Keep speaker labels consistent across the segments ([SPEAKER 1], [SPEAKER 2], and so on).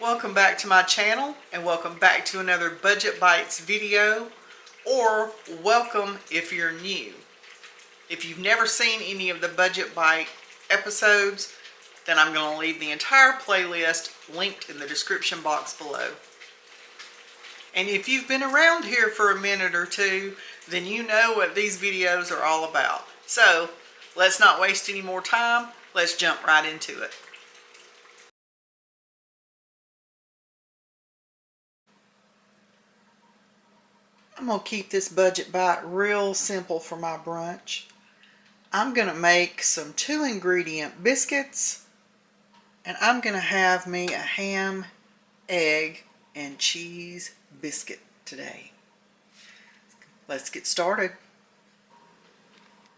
[SPEAKER 1] Welcome back to my channel and welcome back to another Budget Bites video, or welcome if you're new. If you've never seen any of the Budget Bite episodes, then I'm going to leave the entire playlist linked in the description box below. And if you've been around here for a minute or two, then you know what these videos are all about. So let's not waste any more time. Let's jump right into it. I'm going to keep this budget bite real simple for my brunch. I'm going to make some 2-ingredient biscuits, and I'm going to have me a ham, egg, and cheese biscuit today. Let's get started.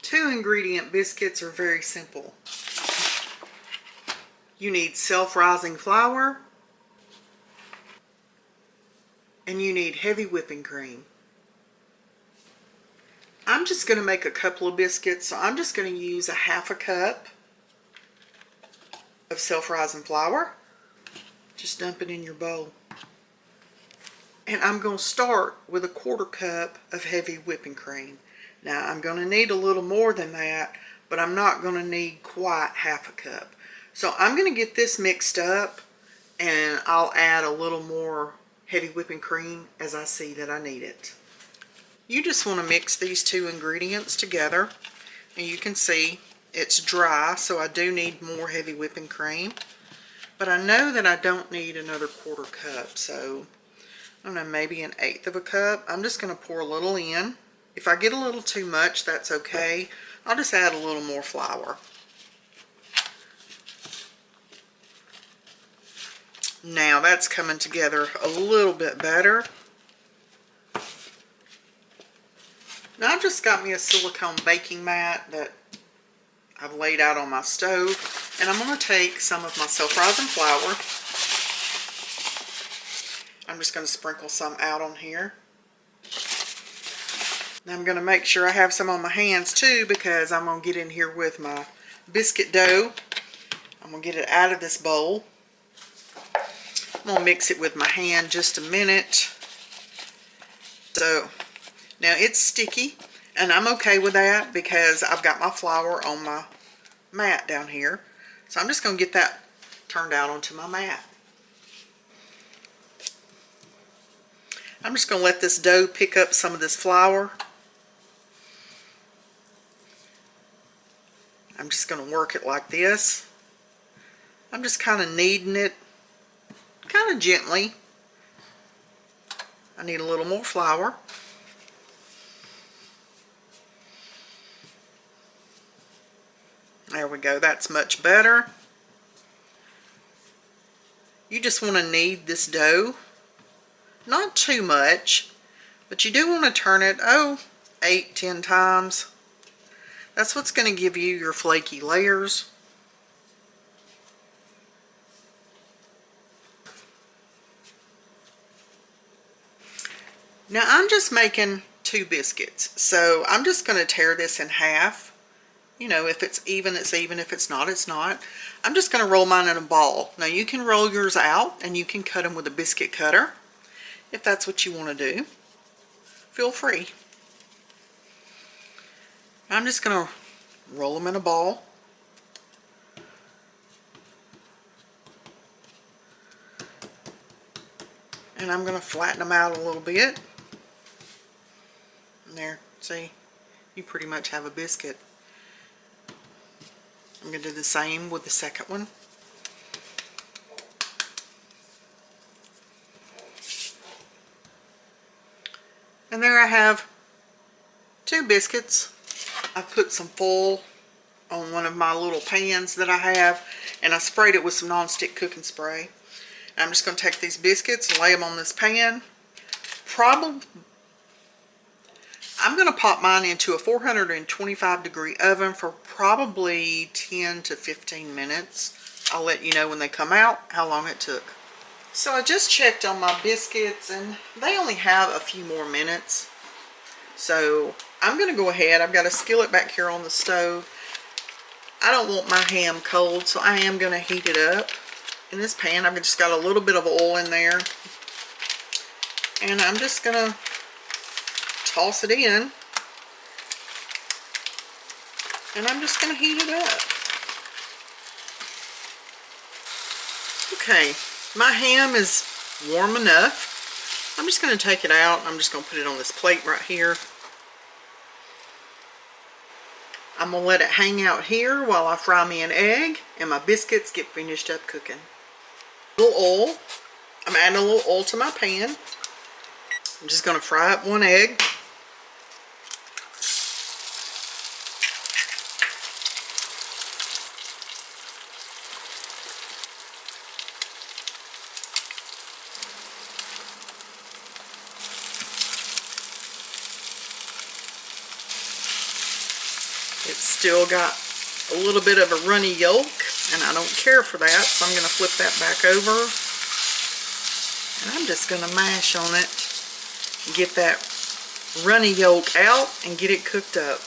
[SPEAKER 1] 2-ingredient biscuits are very simple. You need self-rising flour, and you need heavy whipping cream. I'm just going to make a couple of biscuits, so I'm just going to use a half a cup of self-rising flour. Just dump it in your bowl. And I'm going to start with a 1/4 cup of heavy whipping cream. Now I'm going to need a little more than that, but I'm not going to need quite half a cup. So I'm going to get this mixed up, and I'll add a little more heavy whipping cream as I see that I need it. You just want to mix these 2 ingredients together, and you can see it's dry, so I do need more heavy whipping cream. But I know that I don't need another 1/4 cup, so I don't know, maybe 1/8 of a cup. I'm just going to pour a little in. If I get a little too much, that's okay. I'll just add a little more flour. Now that's coming together a little bit better. Now I've just got me a silicone baking mat that I've laid out on my stove, and I'm going to take some of my self-rising flour. I'm just going to sprinkle some out on here. Now I'm going to make sure I have some on my hands too, because I'm going to get in here with my biscuit dough. I'm going to get it out of this bowl. I'm going to mix it with my hand just a minute. So now it's sticky, and I'm okay with that because I've got my flour on my mat down here. So I'm just going to get that turned out onto my mat. I'm just going to let this dough pick up some of this flour. I'm just going to work it like this. I'm just kind of kneading it kind of gently. I need a little more flour. There we go, that's much better. You just want to knead this dough. Not too much, but you do want to turn it, 8-10 times. That's what's going to give you your flaky layers. Now I'm just making 2 biscuits, so I'm just going to tear this in half. You know, if it's even, it's even. If it's not, it's not. I'm just going to roll mine in a ball. Now you can roll yours out, and you can cut them with a biscuit cutter if that's what you want to do. Feel free. I'm just going to roll them in a ball. And I'm going to flatten them out a little bit. And there, see, you pretty much have a biscuit. I'm going to do the same with the second one. And there I have 2 biscuits. I put some foil on one of my little pans that I have, and I sprayed it with some nonstick cooking spray. I'm just going to take these biscuits and lay them on this pan. I'm going to pop mine into a 425-degree oven for probably 10 to 15 minutes. I'll let you know when they come out how long it took. So I just checked on my biscuits, and they only have a few more minutes. So I'm going to go ahead. I've got a skillet back here on the stove. I don't want my ham cold, so I am going to heat it up. in this pan. I've just got a little bit of oil in there. And I'm just going to toss it in. And I'm just going to heat it up. Okay, my ham is warm enough. I'm just going to take it out. I'm just going to put it on this plate right here. I'm going to let it hang out here while I fry me an egg and my biscuits get finished up cooking. A little oil. I'm adding a little oil to my pan. I'm just going to fry up one egg. It's still got a little bit of a runny yolk, and I don't care for that, so I'm going to flip that back over. And I'm just going to mash on it, get that runny yolk out, and get it cooked up.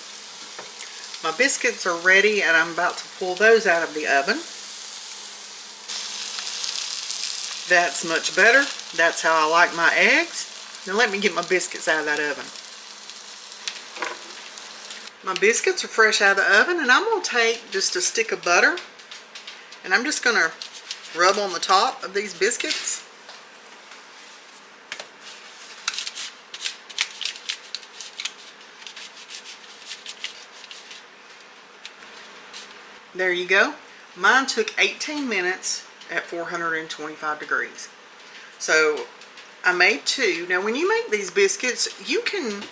[SPEAKER 1] My biscuits are ready, and I'm about to pull those out of the oven. That's much better. That's how I like my eggs. Now let me get my biscuits out of that oven. My biscuits are fresh out of the oven, and I'm going to take just a stick of butter, and I'm just going to rub on the top of these biscuits. There you go. Mine took 18 minutes at 425 degrees. So I made two. Now when you make these biscuits, you can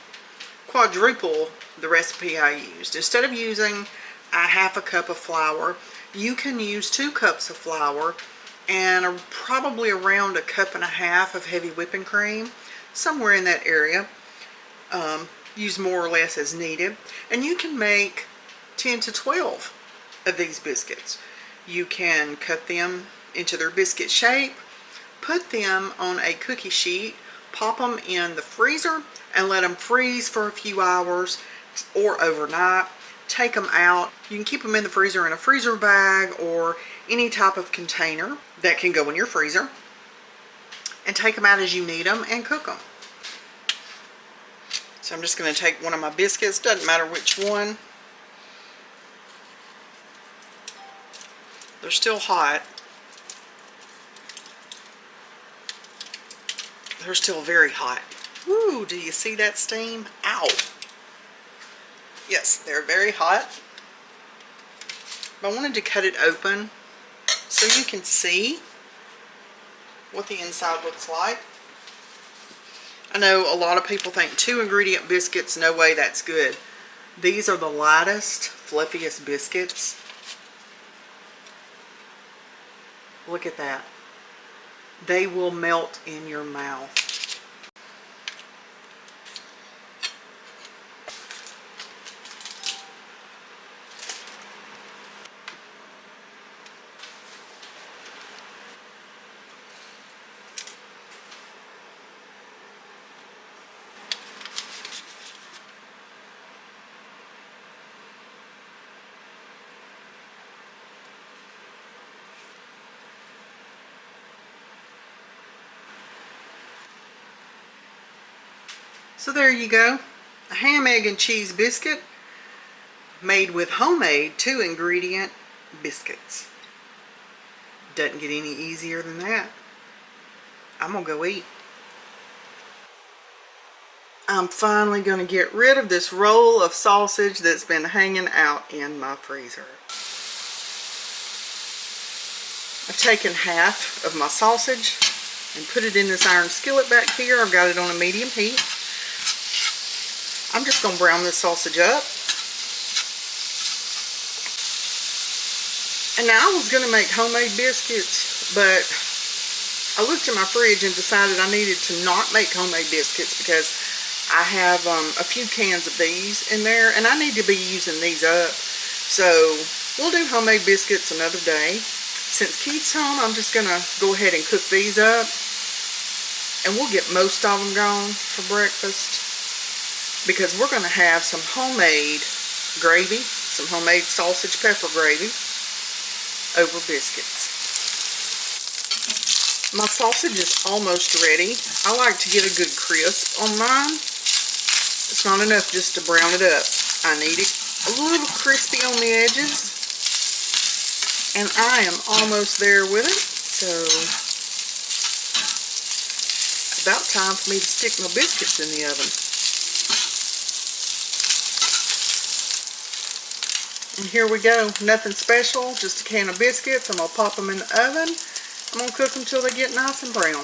[SPEAKER 1] quadruple the recipe I used. Instead of using a half a cup of flour, you can use 2 cups of flour and probably around a cup and a half of heavy whipping cream, somewhere in that area. Use more or less as needed. And you can make 10 to 12 of these biscuits. You can cut them into their biscuit shape, put them on a cookie sheet, pop them in the freezer, and let them freeze for a few hours or overnight. Take them out. You can keep them in the freezer in a freezer bag or any type of container that can go in your freezer, and take them out as you need them and cook them. So I'm just going to take one of my biscuits, doesn't matter which one. They're still hot. They're still very hot. Woo, do you see that steam? Ow. Yes, they're very hot. But I wanted to cut it open so you can see what the inside looks like. I know a lot of people think 2-ingredient biscuits, no way, that's good. These are the lightest, fluffiest biscuits. Look at that. They will melt in your mouth. So there you go, a ham, egg, and cheese biscuit made with homemade 2-ingredient biscuits. Doesn't get any easier than that. I'm gonna go eat. I'm finally gonna get rid of this roll of sausage that's been hanging out in my freezer. I've taken half of my sausage and put it in this iron skillet back here. I've got it on a medium heat. I'm just going to brown this sausage up. And now I was going to make homemade biscuits, but I looked in my fridge and decided I needed to not make homemade biscuits because I have a few cans of these in there, and I need to be using these up. So we'll do homemade biscuits another day. Since Keith's home, I'm just going to go ahead and cook these up, and we'll get most of them gone for breakfast. Because we're going to have some homemade gravy, some homemade sausage pepper gravy over biscuits. My sausage is almost ready. I like to get a good crisp on mine. It's not enough just to brown it up. I need it a little crispy on the edges. And I am almost there with it. So, it's about time for me to stick my biscuits in the oven. And here we go. Nothing special, just a can of biscuits. I'm going to pop them in the oven. I'm going to cook them till they get nice and brown.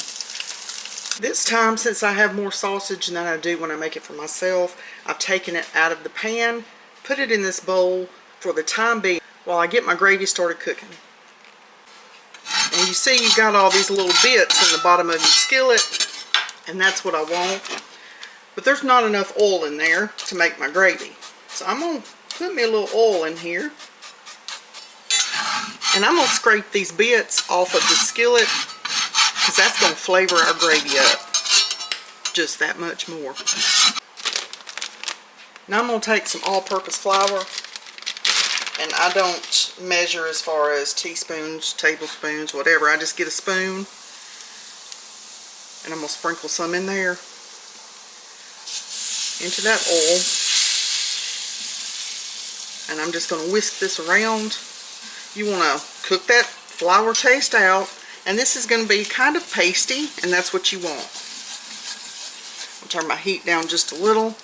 [SPEAKER 1] This time, since I have more sausage than I do when I make it for myself, I've taken it out of the pan, put it in this bowl for the time being while I get my gravy started cooking. And you see you've got all these little bits in the bottom of your skillet, and that's what I want. But there's not enough oil in there to make my gravy. So I'm going to put me a little oil in here. And I'm going to scrape these bits off of the skillet because that's going to flavor our gravy up just that much more. Now I'm going to take some all-purpose flour, and I don't measure as far as teaspoons, tablespoons, whatever. I just get a spoon, and I'm going to sprinkle some in there into that oil. And I'm just going to whisk this around. You want to cook that flour taste out, and this is going to be kind of pasty, and that's what you want. I'll turn my heat down just a little.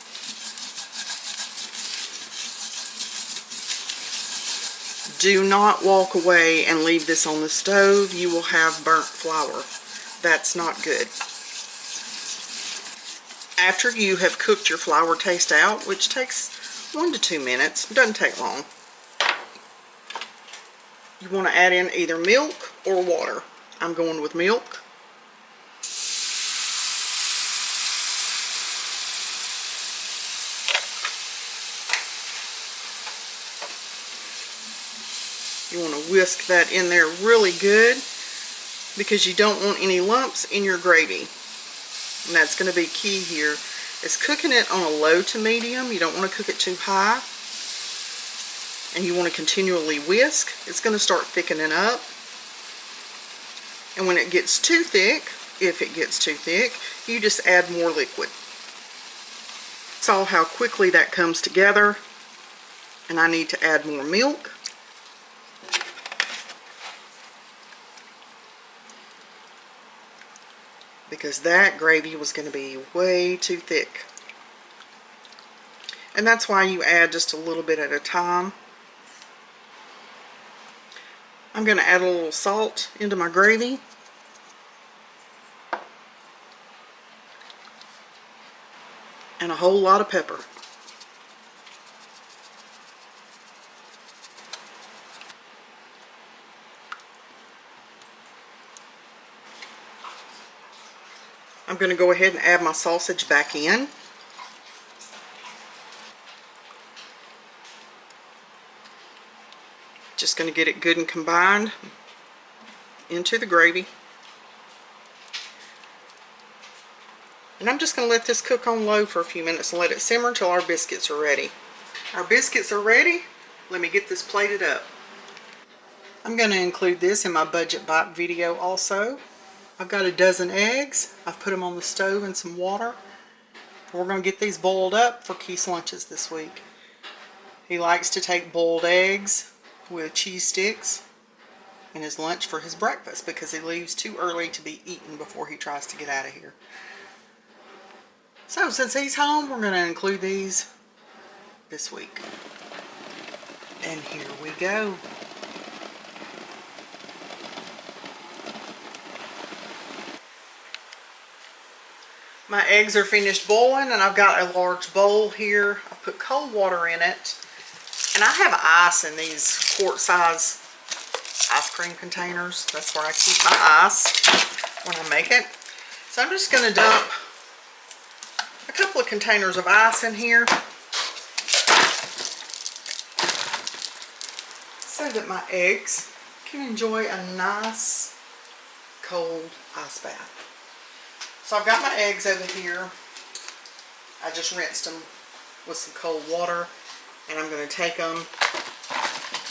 [SPEAKER 1] Do not walk away and leave this on the stove. You will have burnt flour. That's not good. After you have cooked your flour taste out, which takes 1 to 2 minutes, it doesn't take long, you want to add in either milk or water. I'm going with milk. You want to whisk that in there really good because you don't want any lumps in your gravy. And that's going to be key here, is cooking it on a low to medium. You don't want to cook it too high. And you want to continually whisk. It's going to start thickening up. And when it gets too thick, if it gets too thick, you just add more liquid. Saw how quickly that comes together. And I need to add more milk. Because that gravy was going to be way too thick. And that's why you add just a little bit at a time. I'm going to add a little salt into my gravy. And a whole lot of pepper. I'm going to go ahead and add my sausage back in. Just going to get it good and combined into the gravy. And I'm just going to let this cook on low for a few minutes and let it simmer until our biscuits are ready. Our biscuits are ready. Let me get this plated up. I'm going to include this in my budget bite video also. I've got a dozen eggs. I've put them on the stove in some water. We're going to get these boiled up for Keith's lunches this week. He likes to take boiled eggs with cheese sticks in his lunch for his breakfast because he leaves too early to be eaten before he tries to get out of here. So since he's home, we're going to include these this week. And here we go. My eggs are finished boiling, and I've got a large bowl here. I put cold water in it, and I have ice in these quart-size ice cream containers. That's where I keep my ice when I make it. So I'm just going to dump a couple of containers of ice in here so that my eggs can enjoy a nice cold ice bath. So I've got my eggs over here. I just rinsed them with some cold water, and I'm going to take them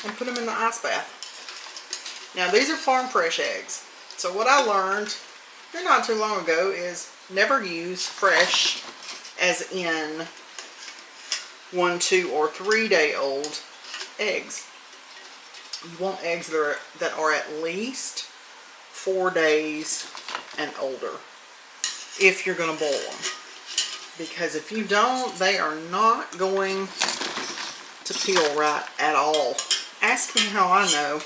[SPEAKER 1] and put them in the ice bath. Now these are farm fresh eggs. So what I learned here not too long ago is never use fresh, as in 1, 2, or 3 day old eggs. You want eggs that are at least 4 days and older if you're going to boil them. Because if you don't, they are not going to peel right at all. Ask me how I know.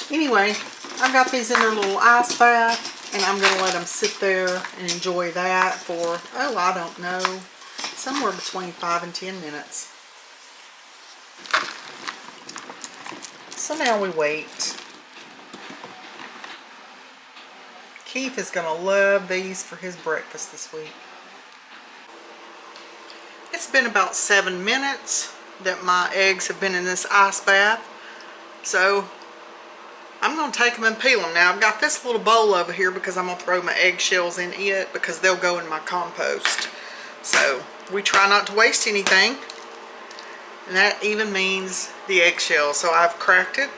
[SPEAKER 1] Anyway, I've got these in their little ice bath, and I'm going to let them sit there and enjoy that for, oh, I don't know, somewhere between 5 and 10 minutes. So now we wait. Keith is going to love these for his breakfast this week. It's been about 7 minutes that my eggs have been in this ice bath. So I'm going to take them and peel them. Now I've got this little bowl over here because I'm going to throw my eggshells in it because they'll go in my compost. So we try not to waste anything. And that even means the eggshell. So I've cracked it.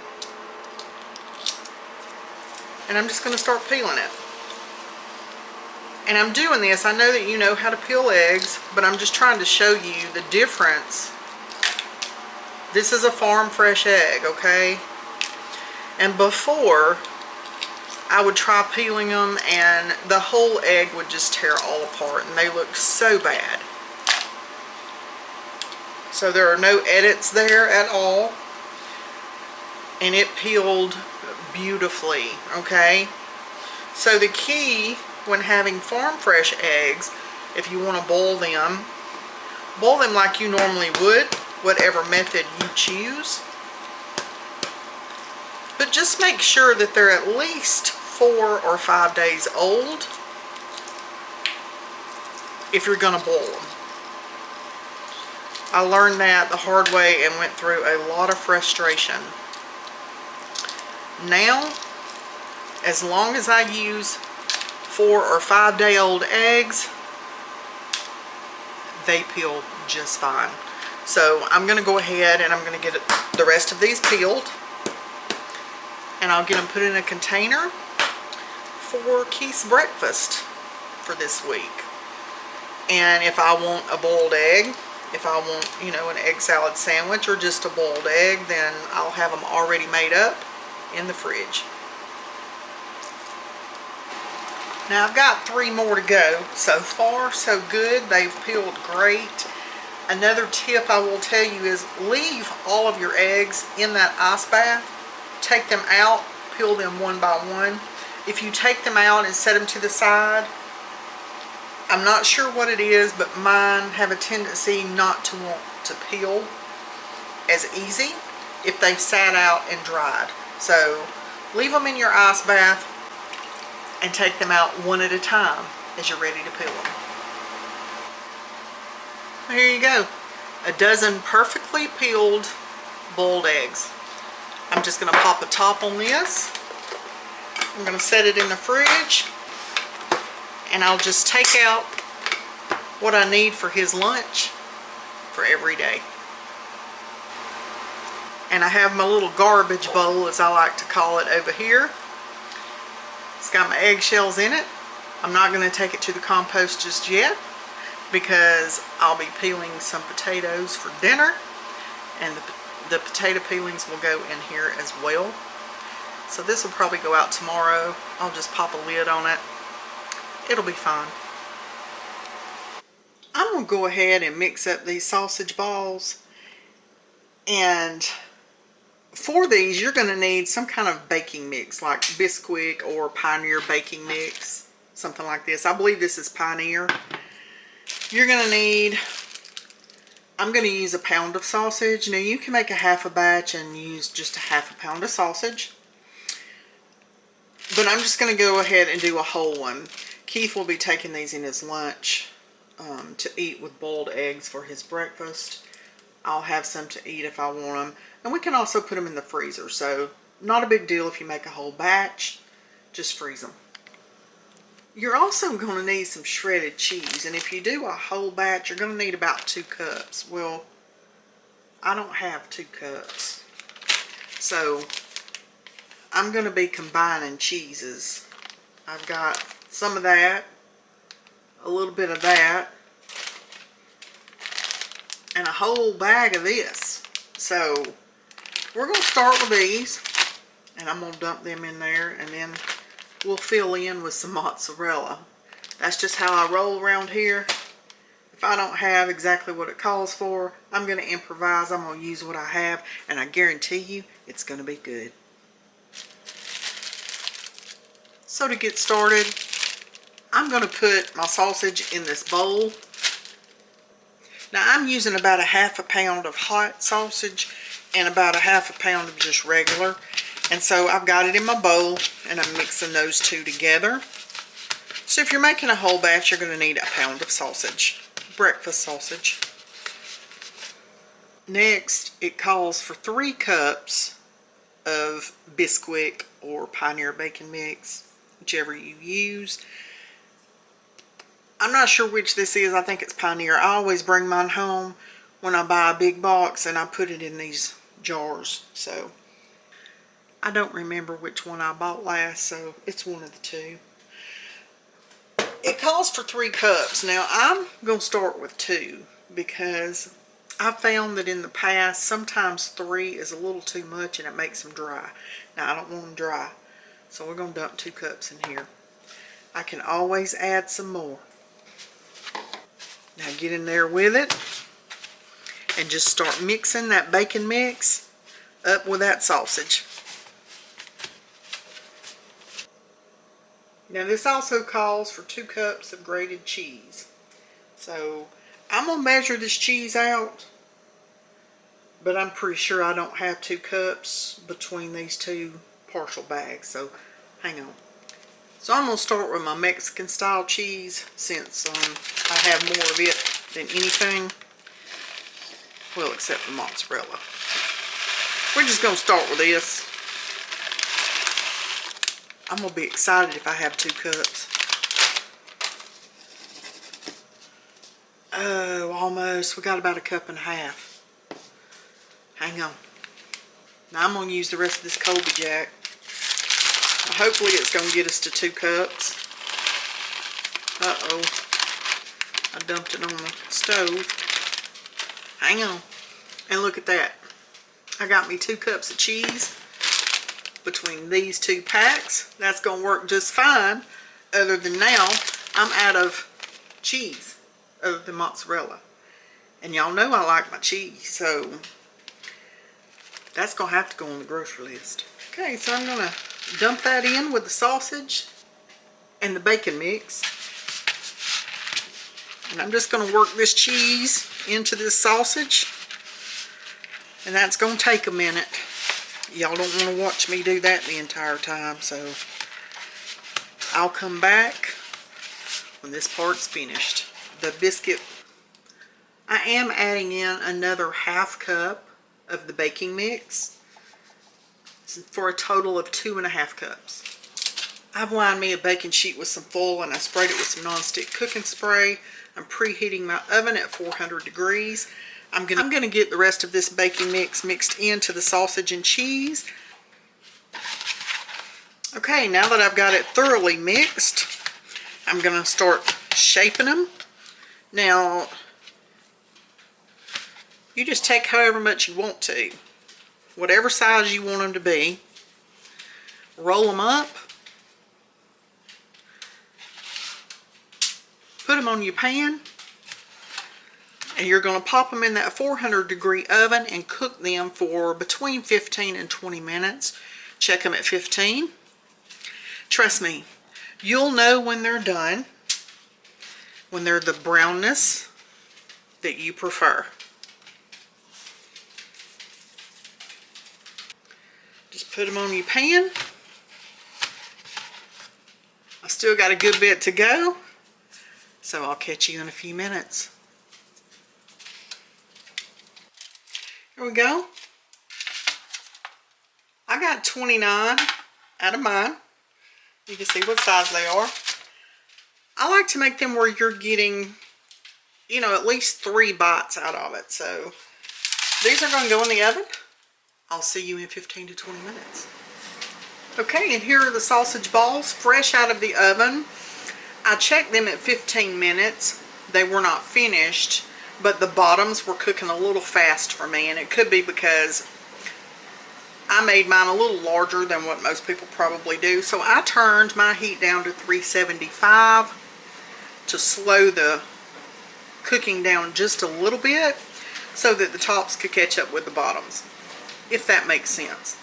[SPEAKER 1] And I'm just going to start peeling it. And I'm doing this, I know that you know how to peel eggs, but I'm just trying to show you the difference. This is a farm fresh egg, okay? And before, I would try peeling them and the whole egg would just tear all apart and they look so bad. So there are no edits there at all. And it peeled beautifully, okay? So the key when having farm fresh eggs, if you want to boil them like you normally would, whatever method you choose. But just make sure that they're at least 4 or 5 days old if you're going to boil them. I learned that the hard way and went through a lot of frustration. Now, as long as I use 4 or 5 day old eggs, they peel just fine. So I'm going to go ahead and I'm going to get the rest of these peeled, and I'll get them put in a container for Keith's breakfast for this week. And if I want a boiled egg, if I want, you know, an egg salad sandwich or just a boiled egg, then I'll have them already made up in the fridge. Now I've got 3 more to go. So far, so good. They've peeled great. Another tip I will tell you is leave all of your eggs in that ice bath. Take them out, peel them one by one. If you take them out and set them to the side, I'm not sure what it is, but mine have a tendency not to want to peel as easy if they've sat out and dried. So leave them in your ice bath and take them out one at a time as you're ready to peel them. Here you go. A dozen perfectly peeled boiled eggs. I'm just going to pop a top on this. I'm going to set it in the fridge. And I'll just take out what I need for his lunch for every day. And I have my little garbage bowl, as I like to call it, over here. It's got my eggshells in it. I'm not going to take it to the compost just yet because I'll be peeling some potatoes for dinner, and the potato peelings will go in here as well. So this will probably go out tomorrow. I'll just pop a lid on it. It'll be fine. I'm going to go ahead and mix up these sausage balls, and for these, you're going to need some kind of baking mix, like Bisquick or Pioneer baking mix, something like this. I believe this is Pioneer. You're going to need, I'm going to use a pound of sausage. Now, you can make a half a batch and use just a half a pound of sausage. But I'm just going to go ahead and do a whole one. Keith will be taking these in his lunch to eat with boiled eggs for his breakfast. I'll have some to eat if I want them. And we can also put them in the freezer. So not a big deal if you make a whole batch. Just freeze them. You're also going to need some shredded cheese. And if you do a whole batch, you're going to need about 2 cups. Well, I don't have 2 cups. So I'm going to be combining cheeses I've got some of that, a little bit of that, and a whole bag of this. So we're going to start with these, and I'm going to dump them in there, and then we'll fill in with some mozzarella. That's just how I roll around here. If I don't have exactly what it calls for, I'm going to improvise. I'm going to use what I have, and I guarantee you it's going to be good. So to get started, I'm going to put my sausage in this bowl. Now I'm using about a half a pound of hot sausage and about a half a pound of just regular. And so I've got it in my bowl, and I'm mixing those two together. So if you're making a whole batch, you're going to need a pound of sausage, breakfast sausage. Next, it calls for 3 cups of Bisquick or Pioneer bacon mix, whichever you use. I'm not sure which this is. I think it's Pioneer. I always bring mine home when I buy a big box, and I put it in these jars. So I don't remember which one I bought last, so it's one of the two. It calls for 3 cups. Now I'm going to start with 2 because I've found that in the past sometimes 3 is a little too much and it makes them dry. Now I don't want them dry, so we're going to dump 2 cups in here. I can always add some more. Now get in there with it and just start mixing that bacon mix up with that sausage. Now this also calls for 2 cups of grated cheese. So I'm going to measure this cheese out, but I'm pretty sure I don't have 2 cups between these 2 partial bags. So hang on. So I'm going to start with my Mexican style cheese since I have more of it than anything. Well, except the mozzarella. We're just going to start with this. I'm going to be excited if I have 2 cups. Oh, almost. We got about 1.5 cups. Hang on. Now I'm going to use the rest of this Colby Jack. Hopefully it's going to get us to 2 cups. Uh-oh. I dumped it on the stove. Hang on. And look at that. I got me 2 cups of cheese between these 2 packs. That's going to work just fine, other than now I'm out of cheese, other than mozzarella. And y'all know I like my cheese, so that's going to have to go on the grocery list. Okay, so I'm going to dump that in with the sausage and the bacon mix. And I'm just going to work this cheese into this sausage. And that's going to take a minute. Y'all don't want to watch me do that the entire time, so I'll come back when this part's finished. The biscuit, I am adding in another 1/2 cup of the baking mix for a total of 2.5 cups. I've lined me a baking sheet with some foil and I sprayed it with some non-stick cooking spray. I'm preheating my oven at 400 degrees. I'm gonna get the rest of this baking mix mixed into the sausage and cheese. Okay, now that I've got it thoroughly mixed, I'm gonna start shaping them. Now, you just take however much you want to, whatever size you want them to be. Roll them up. Put them on your pan. And you're going to pop them in that 400 degree oven and cook them for between 15 and 20 minutes. Check them at 15. Trust me, you'll know when they're done, when they're the brownness that you prefer. Just put them on your pan. I still got a good bit to go, so I'll catch you in a few minutes. Here we go. I got 29 out of mine. You can see what size they are. I like to make them where you're getting, you know, at least 3 bites out of it. So these are going to go in the oven. I'll see you in 15 to 20 minutes. Okay, and here are the sausage balls, fresh out of the oven. I checked them at 15 minutes. They were not finished, but the bottoms were cooking a little fast for me, and it could be because I made mine a little larger than what most people probably do. So I turned my heat down to 375 to slow the cooking down just a little bit so that the tops could catch up with the bottoms, if that makes sense.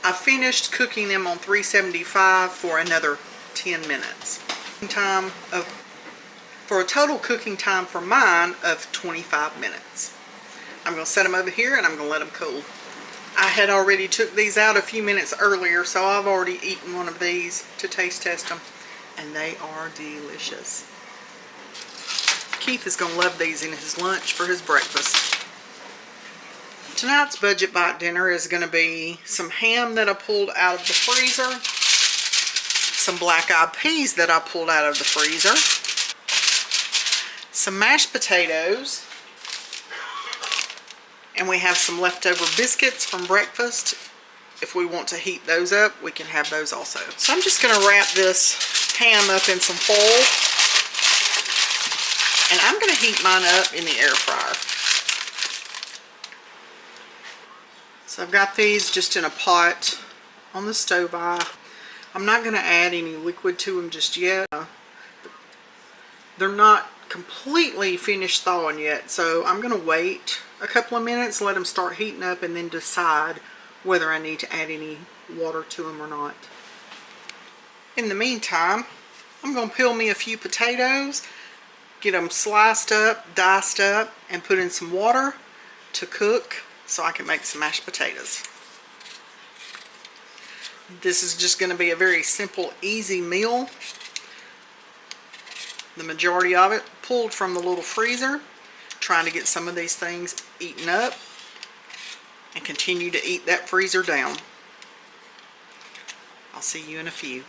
[SPEAKER 1] I finished cooking them on 375 for another 10 minutes. For a total cooking time for mine of 25 minutes. I'm going to set them over here and I'm going to let them cool. I had already took these out a few minutes earlier, so I've already eaten one of these to taste test them, and they are delicious. Keith is going to love these in his lunch for his breakfast. Tonight's budget bite dinner is going to be some ham that I pulled out of the freezer, some black-eyed peas that I pulled out of the freezer, some mashed potatoes, and we have some leftover biscuits from breakfast. If we want to heat those up, we can have those also. So I'm just going to wrap this ham up in some foil, and I'm going to heat mine up in the air fryer. So I've got these just in a pot on the stove. I'm not going to add any liquid to them just yet. They're not completely finished thawing yet, so I'm going to wait a couple of minutes, let them start heating up, and then decide whether I need to add any water to them or not. In the meantime, I'm going to peel me a few potatoes, get them sliced up, diced up, and put in some water to cook so I can make some mashed potatoes. This is just going to be a very simple, easy meal. The majority of it pulled from the little freezer, trying to get some of these things eaten up and continue to eat that freezer down. I'll see you in a few.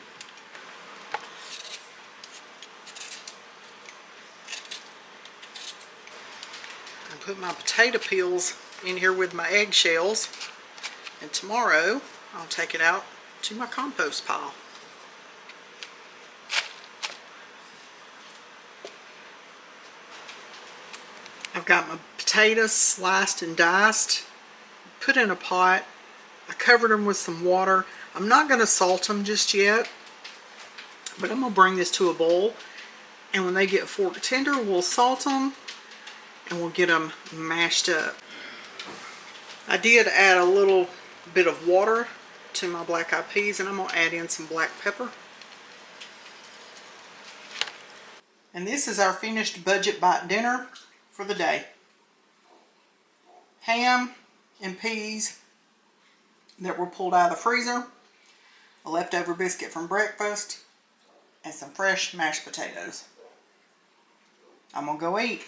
[SPEAKER 1] I put my potato peels in here with my eggshells, and tomorrow I'll take it out to my compost pile. I've got my potatoes sliced and diced, put in a pot. I covered them with some water. I'm not going to salt them just yet, but I'm going to bring this to a boil, and when they get fork tender, we'll salt them and we'll get them mashed up. I did add a little bit of water to my black-eyed peas, and I'm going to add in some black pepper. And this is our finished budget bite dinner for the day. Ham and peas that were pulled out of the freezer, a leftover biscuit from breakfast, and some fresh mashed potatoes. I'm going to go eat.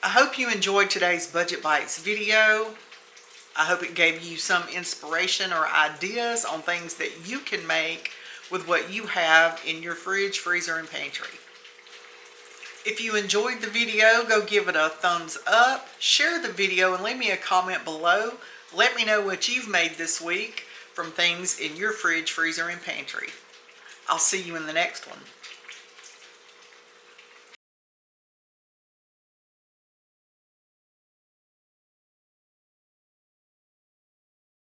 [SPEAKER 1] I hope you enjoyed today's Budget Bites video. I hope it gave you some inspiration or ideas on things that you can make with what you have in your fridge, freezer, and pantry. If you enjoyed the video, go give it a thumbs up, share the video, and leave me a comment below. Let me know what you've made this week from things in your fridge, freezer, and pantry. I'll see you in the next one.